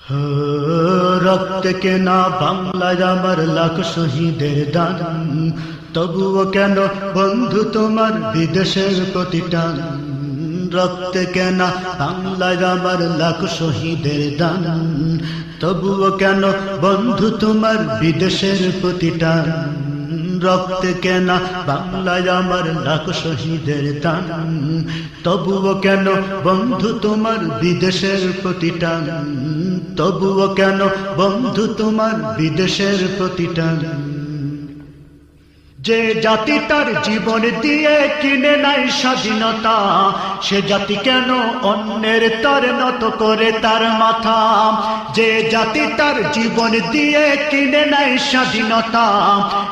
রক্ত কেনা বাংলায় আমার লাখ শহীদের দান, তবুও কেন বন্ধু তোমার বিদেশের প্রতি টান। রক্ত কেনা বাংলায় আমার লাখ শহীদের দান, তবুও কেন বন্ধু তোমার বিদেশের প্রতি টান। রক্ত কেনা বাংলায় আমার লাখ শহীদের দান, তবুও কেন বন্ধু তোমার বিদেশের প্রতি টান। তবুও কেন বন্ধু তোমার বিদেশের প্রতি টান। যে জাতি তার জীবন দিয়ে কিনে নাই স্বাধীনতা, সে জাতি কেন অন্যের তরে নত করে তার মাথা। যে জাতি তার জীবন দিয়ে কিনে নাই স্বাধীনতা,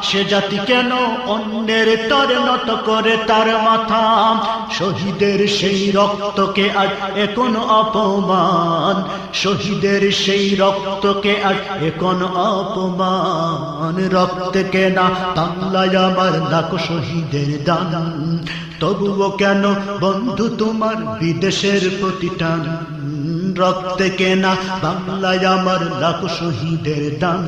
সে জাতি কেন অন্যের তরে নত করে তার মাথা। শহীদের সেই রক্তকে আজ এখন অপমান, শহীদের সেই রক্তকে আজ এখন অপমান। রক্ত কেনা বাংলায় আমার লাখ শহীদের দান, তবুও কেন বন্ধু তোমার বিদেশের প্রতি টান। রক্ত কেনা বাংলায় আমার লাখ শহীদের দান,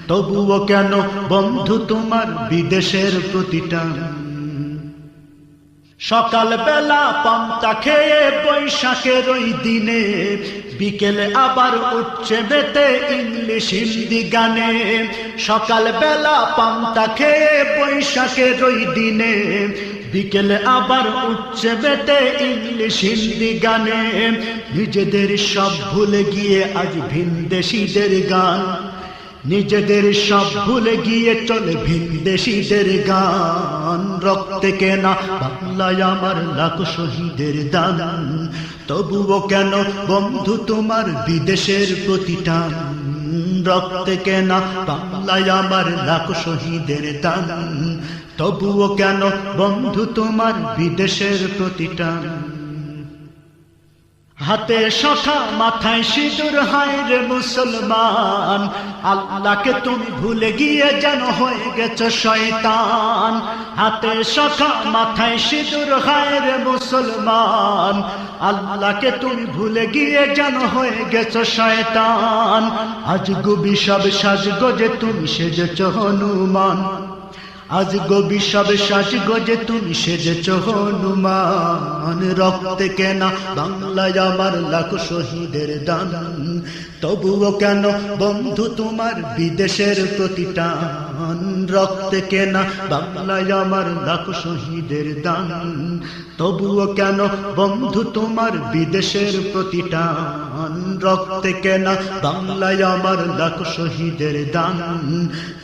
তবুও কেন বন্ধু তোমার বিদেশের প্রতি টান। সকাল বেলা পান্তা খেয়ে বৈশাখের ওই দিনে, বিকেলে আবার উঠছে বেতে ইংলিশ হিন্দি গানে। সকাল বেলা পান্তা খেয়ে বৈশাখের ওই দিনে, বিকেলে আবার উঠছে বেতে ইংলিশ হিন্দি গানে। নিজেদের সব ভুলে গিয়ে আজ ভিনদেশীদের গান, নিজেদের সব ভুলে গিয়ে চলে ভিনদেশীদের গান। রক্ত কেনা বাংলায় আমার লাখ শহীদের দান, তবুও কেন বন্ধু তোমার বিদেশের প্রতি টান। রক্ত কেনা বাংলায় আমার লাখ শহীদের দান, তবুও কেন বন্ধু তোমার বিদেশের প্রতি টান। হাতে শাখা মাথায় সিঁদুর, হায় রে মুসলমান, আল্লাহকে তুমি ভুলে গিয়ে যেন হয়ে গেছো শয়তান। হাতে শাখা মাথায় সিঁদুর, হায় রে মুসলমান, আল্লাহকে তুমি ভুলে গিয়ে যেন হয়ে গেছো শয়তান। আজ গবি সব সাজগোজে তুমি সেজেছ হনুমান, আজ গবি সব সাজগোজে তুমি সেজেছ হনুমান। রক্ত কেনা বাংলায় আমার লাখ শহীদের দান, তবুও কেন বন্ধু তোমার বিদেশের প্রতি টান। রক্ত কেনা বাংলায় আমার লাখ শহীদের দান, তবুও কেন বন্ধু তোমার বিদেশের প্রতি টান। রক্ত কেনা বাংলায় আমার লাখ শহীদের দান,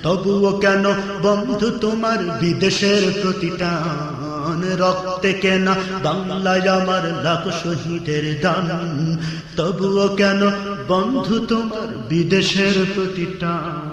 তবুও কেন বন্ধু তোমার বিদেশের প্রতি টান। রক্ত কেনা বাংলায় আমার লাখ শহীদের দান, তবুও কেন বন্ধু তোমার বিদেশের প্রতি টান।